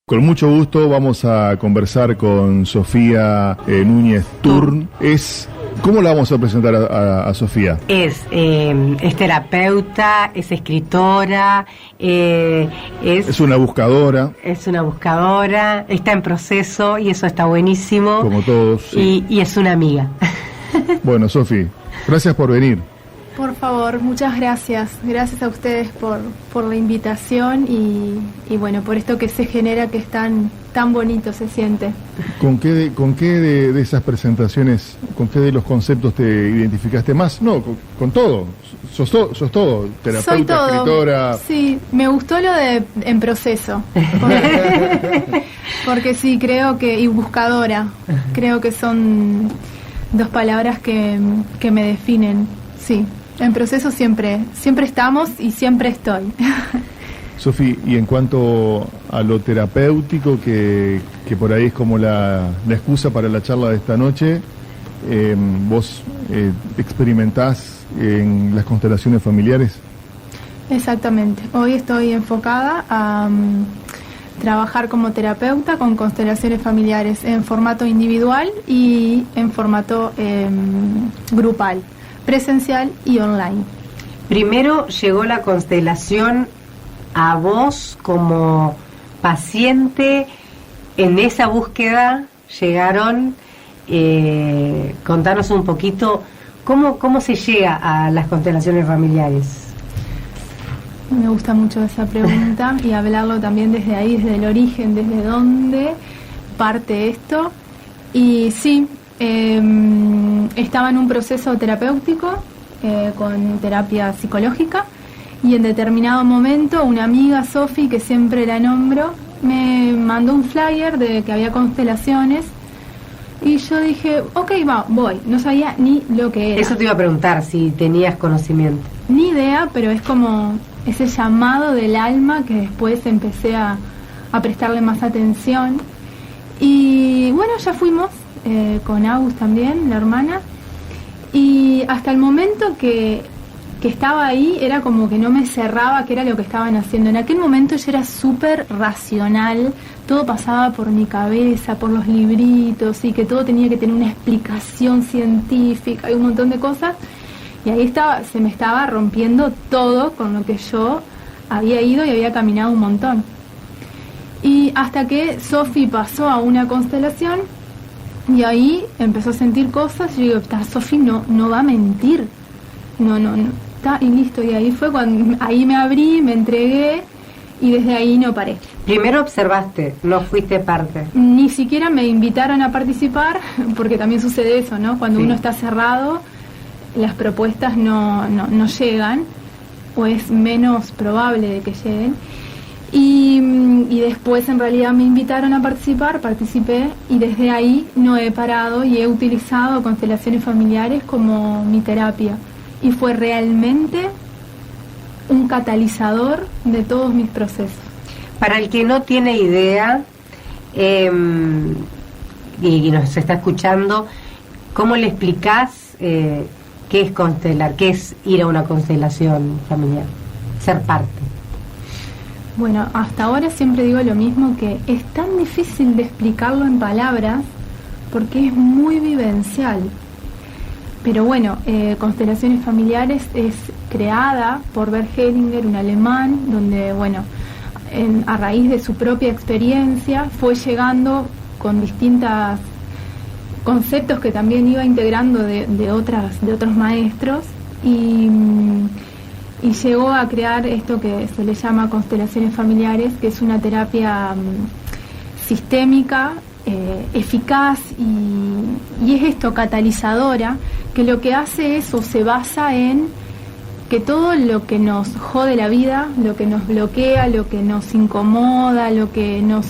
Con mucho gusto vamos a conversar con Sofía Núñez Turn. ¿Cómo la vamos a presentar a Sofía? Es terapeuta, es escritora, es una buscadora. Es una buscadora, está en proceso y eso está buenísimo. Como todos. Sí. Y es una amiga. Bueno, Sofi, gracias por venir. Por favor, muchas gracias. Gracias a ustedes por la invitación y bueno, por esto que se genera, que es tan bonito, se siente. ¿Con qué de esas presentaciones, con qué de los conceptos te identificaste más? No, con todo. Sos todo. Terapeuta, soy todo. Escritora. Sí, me gustó lo de en proceso. Porque sí, creo que, y buscadora, creo que son dos palabras que me definen. Sí. En proceso siempre estamos y siempre estoy. Sofi, y en cuanto a lo terapéutico, que por ahí es como la excusa para la charla de esta noche, vos experimentás en las constelaciones familiares. Exactamente. Hoy estoy enfocada a trabajar como terapeuta con constelaciones familiares en formato individual y en formato grupal, presencial y online. Primero llegó la constelación a vos como paciente. En esa búsqueda llegaron, contanos un poquito cómo se llega a las constelaciones familiares. Me gusta mucho esa pregunta y hablarlo también desde ahí, desde el origen, desde dónde parte esto. Y sí, estaba en un proceso terapéutico con terapia psicológica y en determinado momento una amiga, Sofi, que siempre la nombro, me mandó un flyer de que había constelaciones y yo dije, ok, voy. No sabía ni lo que era. Eso te iba a preguntar, si tenías conocimiento. Ni idea, pero es como ese llamado del alma que después empecé a prestarle más atención. Y bueno, ya fuimos con Agus también, la hermana, y hasta el momento que estaba ahí era como que no me cerraba qué era lo que estaban haciendo. En aquel momento yo era súper racional, todo pasaba por mi cabeza, por los libritos, y que todo tenía que tener una explicación científica y un montón de cosas, y ahí se me estaba rompiendo todo con lo que yo había ido y había caminado un montón. Y hasta que Sofi pasó a una constelación y ahí empezó a sentir cosas, y yo digo, Sofi no va a mentir, no, está, y listo. Y ahí fue cuando ahí me abrí, me entregué y desde ahí no paré. Primero observaste, no fuiste parte. Ni siquiera me invitaron a participar, porque también sucede eso, ¿no? Cuando uno está cerrado, las propuestas no llegan, o es menos probable de que lleguen. Y después en realidad me invitaron a participar, participé y desde ahí no he parado y he utilizado constelaciones familiares como mi terapia. Y fue realmente un catalizador de todos mis procesos. Para el que no tiene idea y nos está escuchando, ¿cómo le explicás qué es constelar? ¿Qué es ir a una constelación familiar? Ser parte. Bueno, hasta ahora siempre digo lo mismo, que es tan difícil de explicarlo en palabras porque es muy vivencial. Pero bueno, Constelaciones Familiares es creada por Bert Hellinger, un alemán, donde, bueno, a raíz de su propia experiencia fue llegando con distintos conceptos que también iba integrando de otros maestros y llegó a crear esto que se le llama constelaciones familiares, que es una terapia sistémica, eficaz y es esto, catalizadora, que lo que hace es o se basa en que todo lo que nos jode la vida, lo que nos bloquea, lo que nos incomoda, lo que nos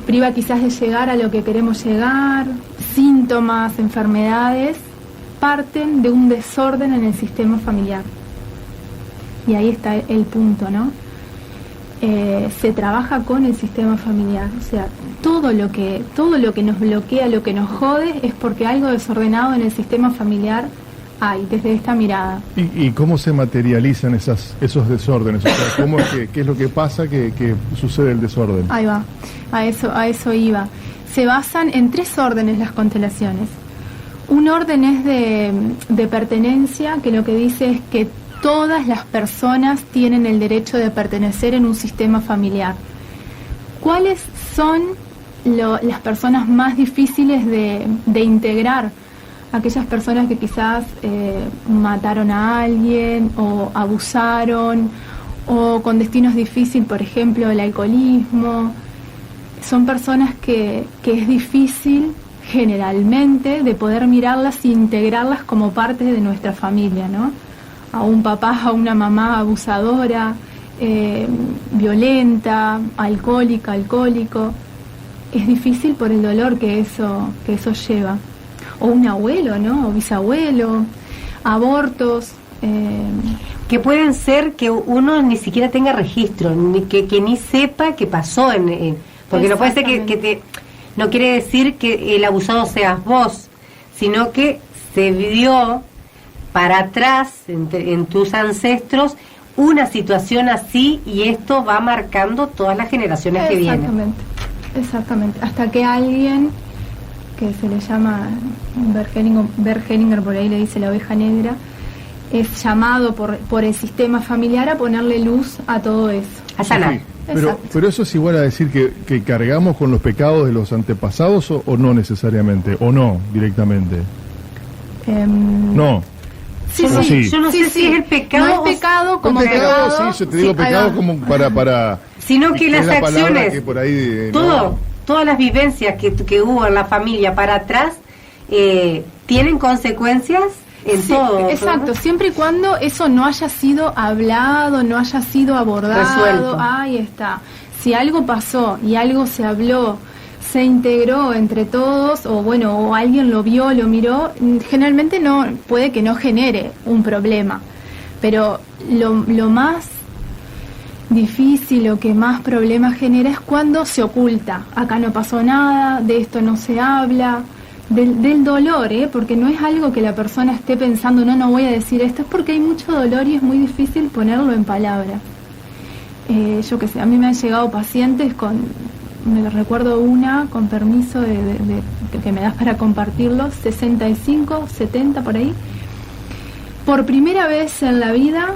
priva quizás de llegar a lo que queremos llegar, síntomas, enfermedades, parten de un desorden en el sistema familiar. Y ahí está el punto, ¿no? Se trabaja con el sistema familiar, o sea, todo lo que nos bloquea, lo que nos jode, es porque algo desordenado en el sistema familiar hay desde esta mirada. ¿Y cómo se materializan esos desórdenes? O sea, ¿cómo es qué es lo que pasa que sucede el desorden? Ahí va, a eso iba. Se basan en 3 órdenes las constelaciones. Un orden es de pertenencia, que lo que dice es que todas las personas tienen el derecho de pertenecer en un sistema familiar. ¿Cuáles son las personas más difíciles de integrar? Aquellas personas que quizás mataron a alguien o abusaron o con destinos difíciles, por ejemplo el alcoholismo. Son personas que es difícil generalmente de poder mirarlas e integrarlas como parte de nuestra familia, ¿no? A un papá, a una mamá abusadora, violenta, alcohólico. Es difícil por el dolor que eso lleva. O un abuelo, ¿no? O bisabuelo, abortos. Que pueden ser que uno ni siquiera tenga registro, ni que ni sepa que pasó porque no puede ser no quiere decir que el abusado seas vos, sino que se vivió para atrás en tus ancestros una situación así y esto va marcando todas las generaciones que vienen. Exactamente, hasta que alguien que se le llama Bert Hellinger, por ahí le dice la oveja negra, es llamado por el sistema familiar a ponerle luz a todo eso. A sanar. Sí, pero eso es igual a decir que cargamos con los pecados de los antepasados o no necesariamente, o no directamente. No. Sí. Yo no sé si es el pecado. No es pecado como pecado. pecado. Sí, yo te digo pecado como para sino que las acciones, que por ahí, todas las vivencias que hubo en la familia para atrás tienen consecuencias en todo. Exacto, siempre y cuando eso no haya sido hablado, no haya sido abordado. Resuelto. Ahí está. Si algo pasó y algo se habló, se integró entre todos, o alguien lo vio, lo miró, generalmente no puede que no genere un problema. Pero lo más difícil, lo que más problemas genera es cuando se oculta. Acá no pasó nada, de esto no se habla, del dolor, porque no es algo que la persona esté pensando, no voy a decir esto, es porque hay mucho dolor y es muy difícil ponerlo en palabras. Yo qué sé, a mí me han llegado pacientes me recuerdo una, con permiso de que me das para compartirlo, 65, 70 por ahí. Por primera vez en la vida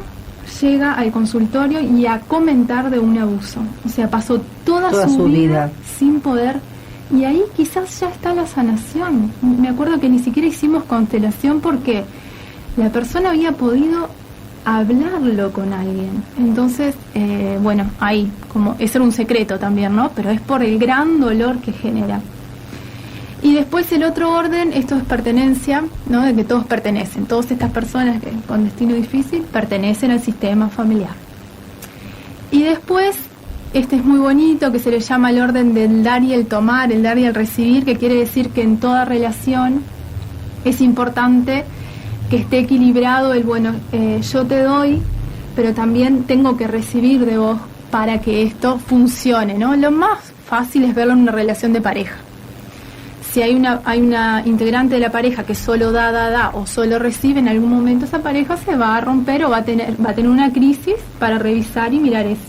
llega al consultorio y a comentar de un abuso. O sea, pasó toda su vida sin poder. Y ahí quizás ya está la sanación. Me acuerdo que ni siquiera hicimos constelación porque la persona había podido hablarlo con alguien. Entonces, ahí, como eso era un secreto también, ¿no? Pero es por el gran dolor que genera. Y después el otro orden, esto es pertenencia, ¿no? De que todos pertenecen. Todas estas personas que con destino difícil pertenecen al sistema familiar. Y después, este es muy bonito, que se le llama el orden del dar y el tomar, el dar y el recibir, que quiere decir que en toda relación es importante que esté equilibrado yo te doy, pero también tengo que recibir de vos para que esto funcione, ¿no? Lo más fácil es verlo en una relación de pareja. Si hay una integrante de la pareja que solo da o solo recibe, en algún momento esa pareja se va a romper o va a tener una crisis para revisar y mirar eso.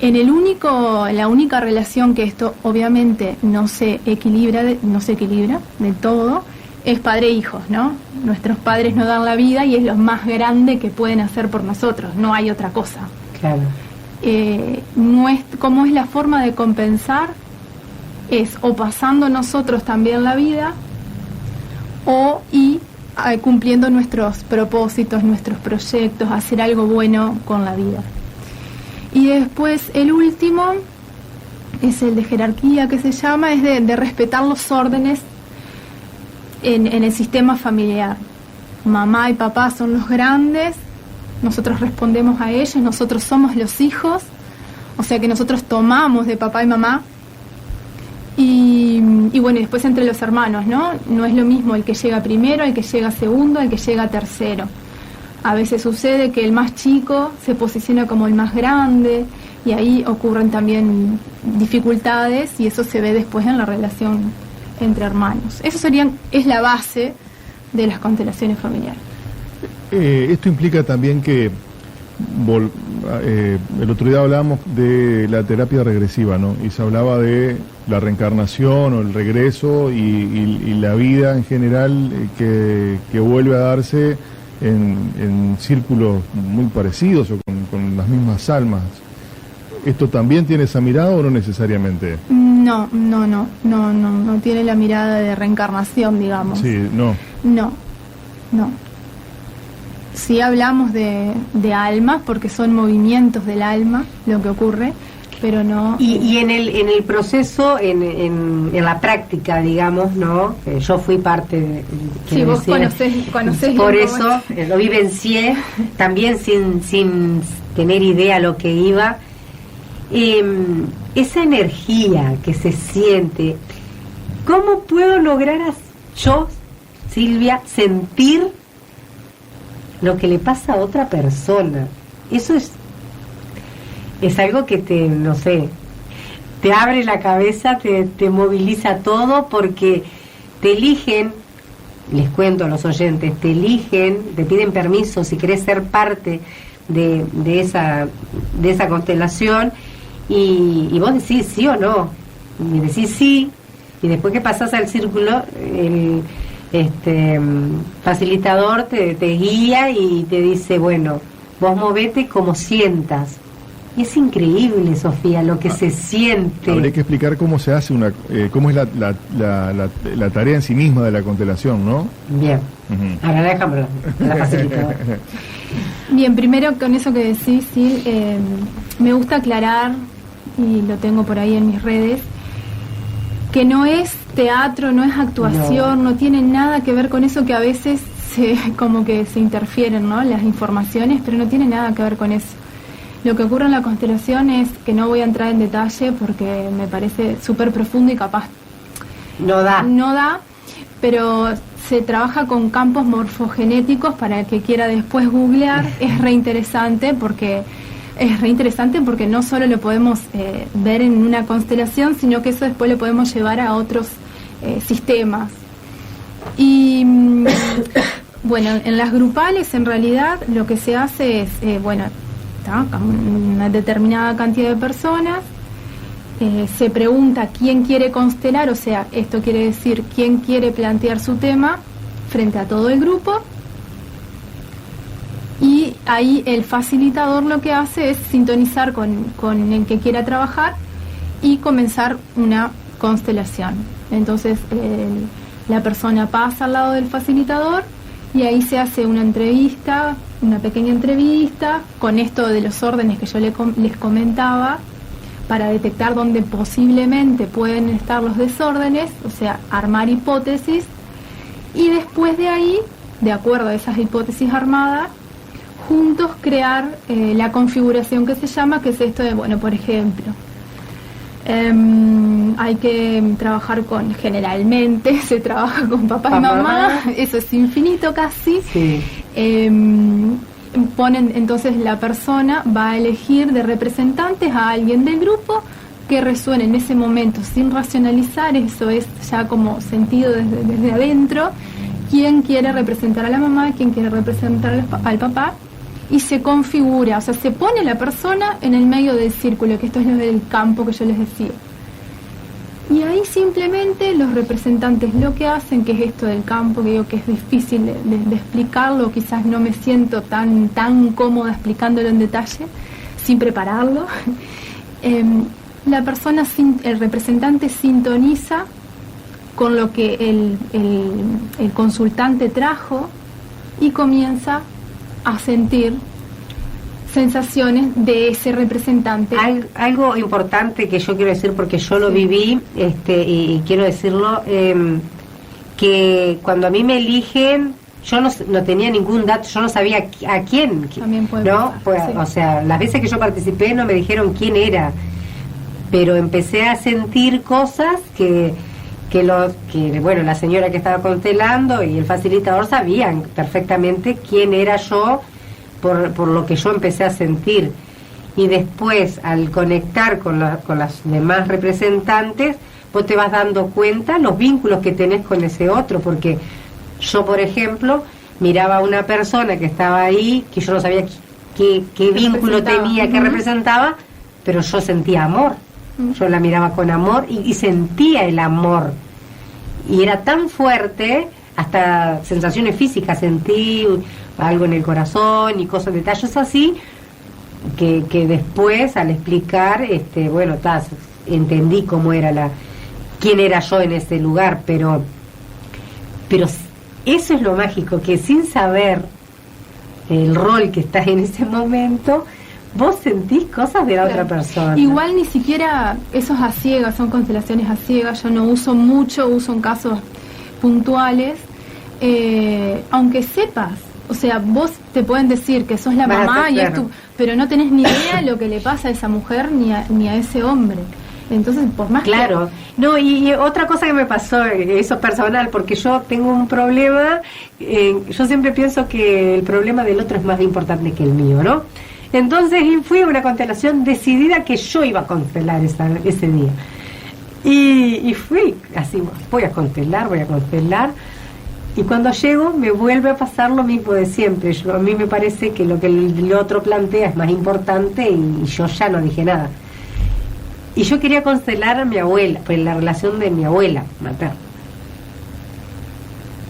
La única relación que esto obviamente no se equilibra del todo es padre-hijos, ¿no? Nuestros padres nos dan la vida y es lo más grande que pueden hacer por nosotros, no hay otra cosa. Claro. ¿Cómo es la forma de compensar? Es o pasando nosotros también la vida cumpliendo nuestros propósitos, nuestros proyectos, hacer algo bueno con la vida. Y después el último es el de jerarquía, que se llama, es de respetar los órdenes en el sistema familiar. Mamá y papá son los grandes, nosotros respondemos a ellos, nosotros somos los hijos, o sea que nosotros tomamos de papá y mamá. Y después entre los hermanos, ¿no? No es lo mismo el que llega primero, el que llega segundo, el que llega tercero. A veces sucede que el más chico se posiciona como el más grande y ahí ocurren también dificultades y eso se ve después en la relación entre hermanos. Eso es la base de las constelaciones familiares. Esto implica también que el otro día hablábamos de la terapia regresiva, ¿no? Y se hablaba de la reencarnación o el regreso y la vida en general que vuelve a darse en círculos muy parecidos o con las mismas almas. ¿Esto también tiene esa mirada o no necesariamente? No tiene la mirada de reencarnación, digamos. Sí, no. No. Sí hablamos de almas, porque son movimientos del alma lo que ocurre, pero no... Y en el proceso, en la práctica, digamos, ¿no? Yo fui parte de... Sí, vos conocés por eso lo vivencié, también sin tener idea lo que iba. Esa energía que se siente, ¿cómo puedo lograr yo, Silvia, sentir lo que le pasa a otra persona? Eso es algo que te abre la cabeza, te moviliza todo, porque te eligen, les cuento a los oyentes, te eligen, te piden permiso si querés ser parte de esa constelación, y vos decís sí o no, y decís sí, y después que pasás al círculo, el facilitador te guía y te dice, bueno, vos movete como sientas. Y es increíble, Sofía, lo que se siente. Habría que explicar cómo se hace cómo es la tarea en sí misma de la constelación, ¿no? Bien. Ahora déjame la facilitadora. Bien, primero con eso que decís, sí, me gusta aclarar, y lo tengo por ahí en mis redes, que no es teatro, no es actuación, no tiene nada que ver con eso, que a veces como que se interfieren, ¿no?, las informaciones, pero no tiene nada que ver con eso. Lo que ocurre en la constelación es que no voy a entrar en detalle porque me parece súper profundo y capaz no da, pero se trabaja con campos morfogenéticos. Para el que quiera después googlear, es reinteresante porque no solo lo podemos ver en una constelación, sino que eso después lo podemos llevar a otros sistemas. Y bueno, en las grupales en realidad lo que se hace es, una determinada cantidad de personas, se pregunta quién quiere constelar, o sea, esto quiere decir quién quiere plantear su tema frente a todo el grupo, y ahí el facilitador lo que hace es sintonizar con el que quiera trabajar y comenzar una constelación. Entonces la persona pasa al lado del facilitador y ahí se hace una pequeña entrevista con esto de los órdenes que yo les comentaba, para detectar dónde posiblemente pueden estar los desórdenes, o sea, armar hipótesis, y después de ahí, de acuerdo a esas hipótesis armadas, juntos crear la configuración que se llama, que es esto de, por ejemplo, hay que trabajar generalmente se trabaja con papá y mamá, eso es infinito casi. Sí. Entonces la persona va a elegir de representantes a alguien del grupo que resuene en ese momento sin racionalizar, eso es ya como sentido desde adentro, quién quiere representar a la mamá, quién quiere representar al papá, y se configura, o sea, se pone la persona en el medio del círculo, que esto es lo del campo que yo les decía. Y ahí simplemente los representantes lo que hacen, que es esto del campo, que digo que es difícil de explicarlo, quizás no me siento tan cómoda explicándolo en detalle, sin prepararlo. El representante sintoniza con lo que el consultante trajo y comienza a sentir sensaciones de ese representante. Algo importante que yo quiero decir, porque yo lo viví, y quiero decirlo, que cuando a mí me eligen, yo no tenía ningún dato, yo no sabía a quién. También puede ¿no? pasar, sí. O sea, las veces que yo participé no me dijeron quién era, pero empecé a sentir cosas que la señora que estaba constelando y el facilitador sabían perfectamente quién era yo por lo que yo empecé a sentir. Y después, al conectar con las demás representantes, vos te vas dando cuenta los vínculos que tenés con ese otro, porque Yo, por ejemplo, miraba a una persona que estaba ahí, que yo no sabía qué vínculo tenía, qué representaba, pero yo sentía amor. Yo la miraba con amor y sentía el amor. Y era tan fuerte, hasta sensaciones físicas, sentí algo en el corazón y cosas, detalles así, que después, al explicar, bueno, entendí cómo era quién era yo en ese lugar, pero eso es lo mágico, que sin saber el rol que estás en ese momento, vos sentís cosas de la otra persona. Igual ni siquiera esos a ciegas, son constelaciones a ciegas, yo no uso mucho, uso en casos puntuales, aunque sepas, o sea, vos te pueden decir que sos la mamá y pero no tenés ni idea lo que le pasa a esa mujer ni a ese hombre. Entonces, por más claro. No, y otra cosa que me pasó, eso personal, porque yo tengo un problema, yo siempre pienso que el problema del otro es más importante que el mío, ¿no? Entonces fui a una constelación decidida que yo iba a constelar ese día. Y fui así, voy a constelar. Y cuando llego me vuelve a pasar lo mismo de siempre. A mí me parece que lo que el otro plantea es más importante y yo ya no dije nada. Y yo quería constelar a mi abuela, pues la relación de mi abuela materna.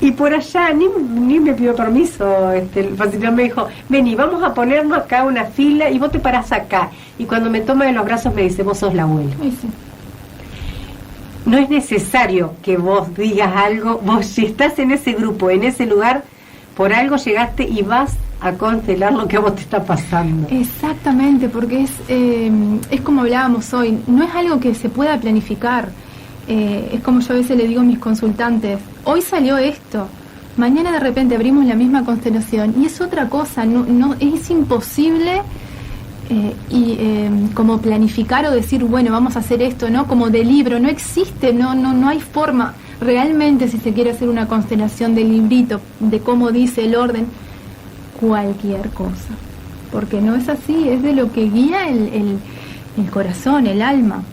Y por allá ni me pidió permiso, el facilitador me dijo, vení, vamos a ponernos acá una fila y vos te parás acá. Y cuando me toma de los brazos me dice, vos sos la abuela. Sí. No es necesario que vos digas algo, vos si estás en ese grupo, en ese lugar, por algo llegaste y vas a constelar lo que a vos te está pasando. Exactamente, porque es como hablábamos hoy, no es algo que se pueda planificar. Es como yo a veces le digo a mis consultantes, hoy salió esto, mañana de repente abrimos la misma constelación y es otra cosa, no es imposible como planificar o decir, bueno, vamos a hacer esto, ¿no? Como de libro, no existe, no hay forma. Realmente, si se quiere hacer una constelación de librito, de cómo dice el orden, cualquier cosa, porque no es así, es de lo que guía el corazón, el alma.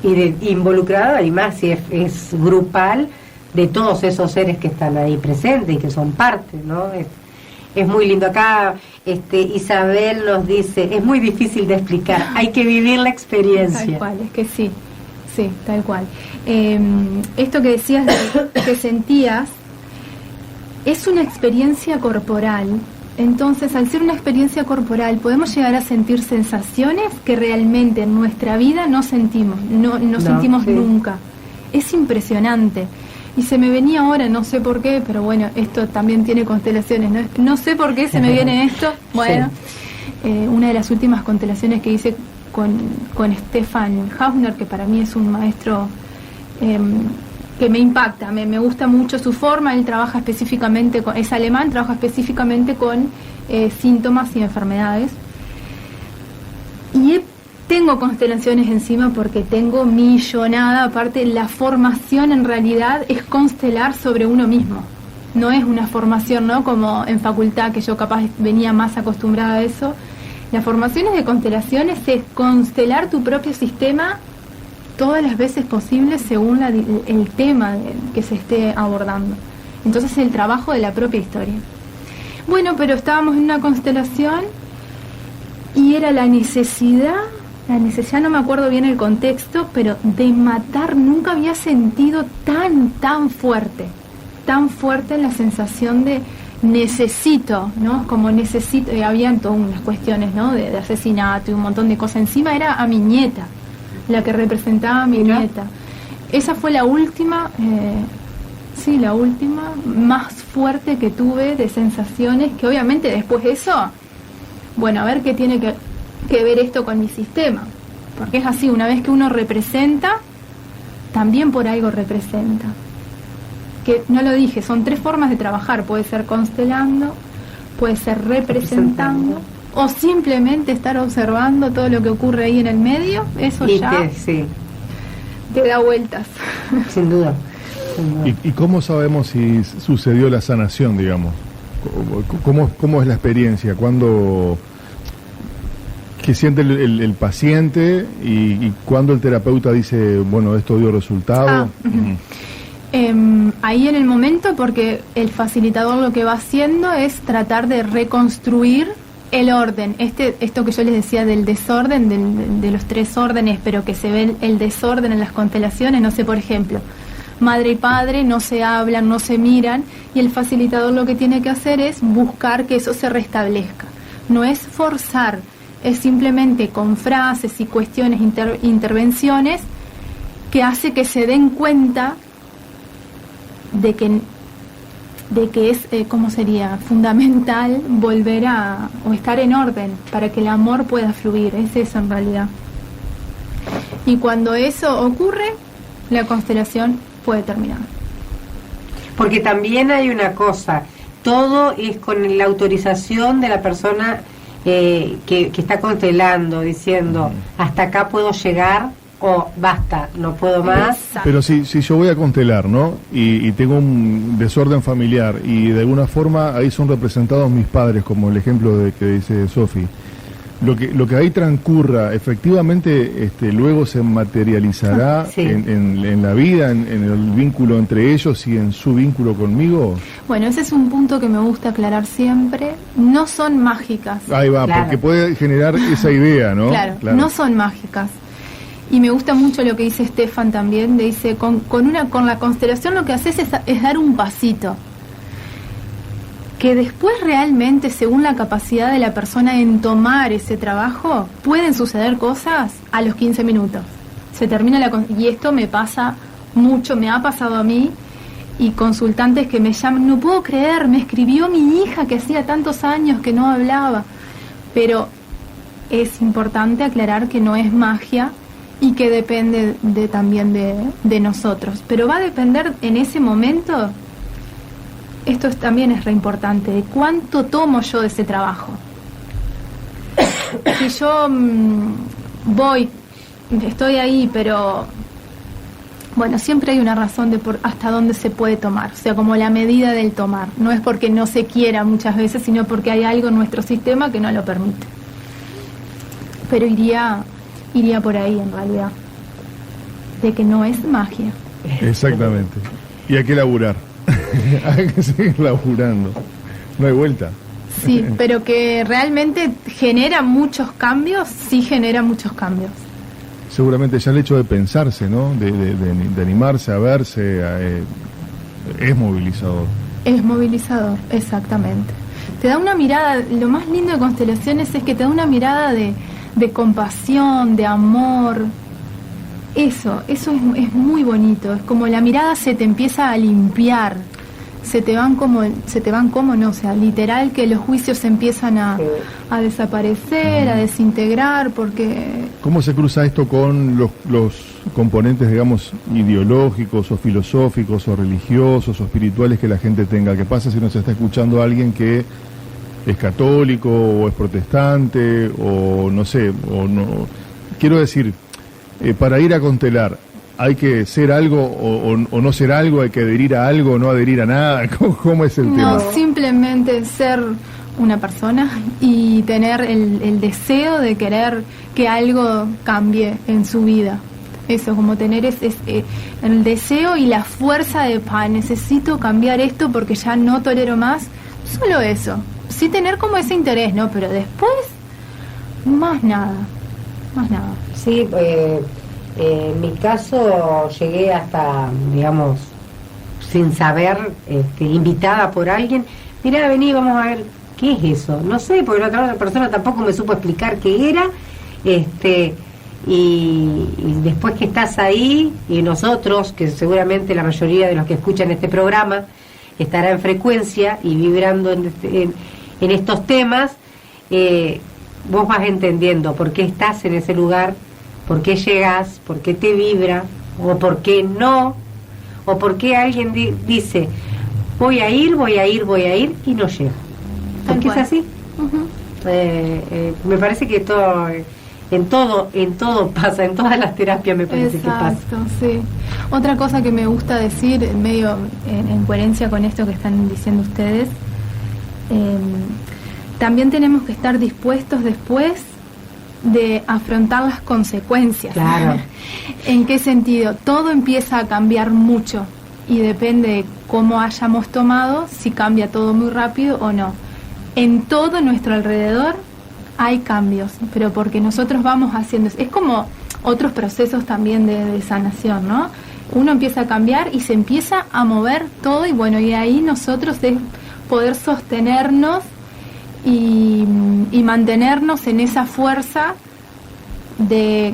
Y involucrada, y más si es grupal, de todos esos seres que están ahí presentes y que son parte, ¿no? Es muy lindo. Acá Isabel nos dice, es muy difícil de explicar, hay que vivir la experiencia. Tal cual, es que sí, tal cual. Esto que decías que sentías es una experiencia corporal. Entonces, al ser una experiencia corporal, podemos llegar a sentir sensaciones que realmente en nuestra vida no sentimos, no sentimos nunca. Es impresionante. Y se me venía ahora, no sé por qué, pero bueno, esto también tiene constelaciones, no sé por qué se me viene esto. Bueno, una de las últimas constelaciones que hice con Stefan Hausner, que para mí es un maestro que me impacta, me gusta mucho su forma. Él trabaja específicamente es alemán, trabaja específicamente con síntomas y enfermedades. Y tengo constelaciones encima porque tengo millonada, aparte la formación en realidad es constelar sobre uno mismo. No es una formación, ¿no? Como en facultad, que yo capaz venía más acostumbrada a eso. La formación de constelaciones es constelar tu propio sistema todas las veces posibles según el tema que se esté abordando. Entonces el trabajo de la propia historia. Bueno, pero estábamos en una constelación y era la necesidad, no me acuerdo bien el contexto, pero de matar. Nunca había sentido tan fuerte la sensación de necesito, ¿no? Como necesito, habían todas unas cuestiones, ¿no? De asesinato y un montón de cosas. Encima era a mi nieta, la que representaba a mi nieta. Esa fue la última, la última más fuerte que tuve de sensaciones, que obviamente después de eso, bueno, a ver qué tiene que ver esto con mi sistema, porque es así, una vez que uno representa, también por algo representa. Que no lo dije, son 3 formas de trabajar, puede ser constelando, puede ser representando, o simplemente estar observando todo lo que ocurre ahí en el medio. Eso y ya te da vueltas. Sin duda. ¿Y cómo sabemos si sucedió la sanación, digamos? ¿Cómo es la experiencia? ¿Qué siente el paciente y cuando el terapeuta dice, bueno, esto dio resultado? Ahí en el momento, porque el facilitador lo que va haciendo es tratar de reconstruir el orden, esto que yo les decía del desorden, de los 3 órdenes, pero que se ve el desorden en las constelaciones, no sé, por ejemplo, madre y padre no se hablan, no se miran, y el facilitador lo que tiene que hacer es buscar que eso se restablezca. No es forzar, es simplemente con frases y cuestiones, intervenciones, que hace que se den cuenta de que es, ¿cómo sería? Fundamental volver o estar en orden para que el amor pueda fluir. Es eso en realidad. Y cuando eso ocurre, la constelación puede terminar. Porque también hay una cosa, todo es con la autorización de la persona que está constelando, diciendo, hasta acá puedo llegar, o basta, no puedo más. Exacto. Pero si yo voy a constelar, ¿no? Y tengo un desorden familiar y de alguna forma ahí son representados mis padres, como el ejemplo que dice Sofi. Lo que ahí transcurra, efectivamente, luego se materializará sí. en la vida, en el vínculo entre ellos y en su vínculo conmigo. Bueno, ese es un punto que me gusta aclarar siempre. No son mágicas. Ahí va, claro. Porque puede generar esa idea, ¿no? Claro, no son mágicas. Y me gusta mucho lo que dice Estefan también, dice, con la constelación lo que haces es dar un pasito. Que después realmente, según la capacidad de la persona en tomar ese trabajo, pueden suceder cosas a los 15 minutos. Se termina y esto me pasa mucho, me ha pasado a mí, y consultantes que me llaman, no puedo creer, me escribió mi hija que hacía tantos años que no hablaba. Pero es importante aclarar que no es magia, y que depende también de nosotros. Pero va a depender en ese momento, esto también es re importante, de cuánto tomo yo de ese trabajo. Si yo estoy ahí, pero bueno, siempre hay una razón de hasta dónde se puede tomar, o sea, como la medida del tomar. No es porque no se quiera muchas veces, sino porque hay algo en nuestro sistema que no lo permite. Pero iría por ahí en realidad, de que no es magia. Exactamente. Y hay que laburar. Hay que seguir laburando. No hay vuelta. Sí, pero que realmente genera muchos cambios, sí genera muchos cambios. Seguramente ya el hecho de pensarse, ¿no? De animarse a verse, es movilizador. Es movilizador, exactamente. Te da una mirada, lo más lindo de constelaciones es que te da una mirada de compasión, de amor. Eso es muy bonito. Es como la mirada se te empieza a limpiar, se te van como no, o sea, literal que los juicios se empiezan a desaparecer, a desintegrar, porque... ¿Cómo se cruza esto con los componentes, digamos, ideológicos o filosóficos o religiosos o espirituales que la gente tenga? ¿Qué pasa si nos está escuchando alguien que es católico o es protestante o no sé, o no? Quiero decir, para ir a constelar, ¿hay que ser algo o no ser algo? ¿Hay que adherir a algo o no adherir a nada? ¿Cómo es el tema? No, simplemente ser una persona y tener el deseo de querer que algo cambie en su vida. Eso, como tener el deseo y la fuerza de, necesito cambiar esto porque ya no tolero más. Solo eso. Sí tener como ese interés, ¿no? Pero después, más nada. Sí, en mi caso llegué hasta, digamos, sin saber, invitada por alguien. Mirá, vení, vamos a ver, ¿qué es eso? No sé, porque la otra persona tampoco me supo explicar qué era. Y después que estás ahí, y nosotros, que seguramente la mayoría de los que escuchan este programa estará en frecuencia y vibrando en estos temas, vos vas entendiendo por qué estás en ese lugar, por qué llegas, por qué te vibra, o por qué no, o por qué alguien dice, voy a ir, y no llega. Porque es así. Me parece que todo, en todo pasa, en todas las terapias me parece que pasa. Exacto, sí. Otra cosa que me gusta decir, medio en coherencia con esto que están diciendo ustedes, también tenemos que estar dispuestos después de afrontar las consecuencias. Claro. ¿En qué sentido? Todo empieza a cambiar mucho. y depende de cómo hayamos tomado, si cambia todo muy rápido o no. En todo nuestro alrededor hay cambios, pero porque nosotros vamos haciendo, es como otros procesos también de sanación, ¿no? Uno empieza a cambiar y se empieza a mover todo, y bueno, y ahí nosotros es poder sostenernos y mantenernos en esa fuerza de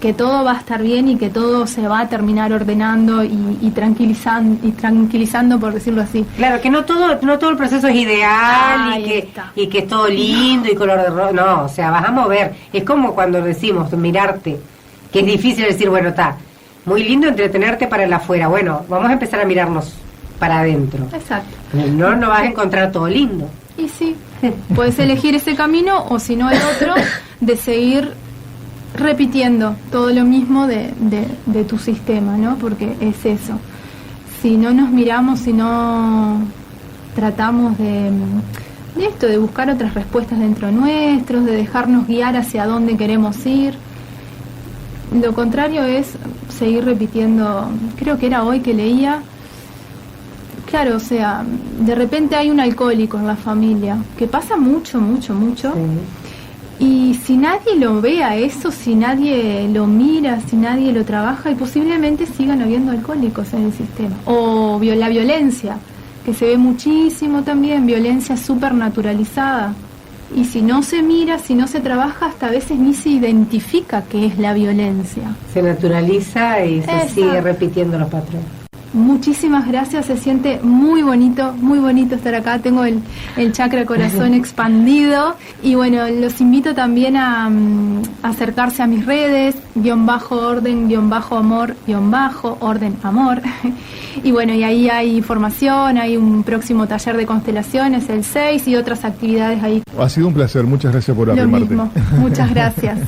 que todo va a estar bien y que todo se va a terminar ordenando y tranquilizando, por decirlo así. Claro, que no todo el proceso es ideal y que es todo lindo y color de rosa. No, o sea, vas a mover. Es como cuando decimos mirarte, que es difícil decir, bueno, está muy lindo entretenerte para el afuera. Bueno, vamos a empezar a mirarnos para adentro. Exacto. No vas a encontrar todo lindo. Y sí, puedes elegir ese camino o si no el otro, de seguir repitiendo todo lo mismo de tu sistema, ¿no? Porque es eso. Si no nos miramos, si no tratamos de esto, de buscar otras respuestas dentro nuestros, de dejarnos guiar hacia dónde queremos ir, lo contrario es seguir repitiendo. Creo que era hoy que leía, claro, o sea, de repente hay un alcohólico en la familia, que pasa mucho. Sí. Y si nadie lo ve a eso, si nadie lo mira, si nadie lo trabaja, y posiblemente sigan habiendo alcohólicos en el sistema. O la violencia, que se ve muchísimo también, violencia súper naturalizada. Y si no se mira, si no se trabaja, hasta a veces ni se identifica qué es la violencia. Se naturaliza y se sigue repitiendo los patrones. Muchísimas gracias, se siente muy bonito estar acá, tengo el chakra corazón expandido, y bueno, los invito también a acercarse a mis redes, _orden, _amor, orden amor, y bueno, y ahí hay información, hay un próximo taller de constelaciones el 6 y otras actividades ahí. Ha sido un placer, muchas gracias por Lo afirmarte. mismo, muchas gracias.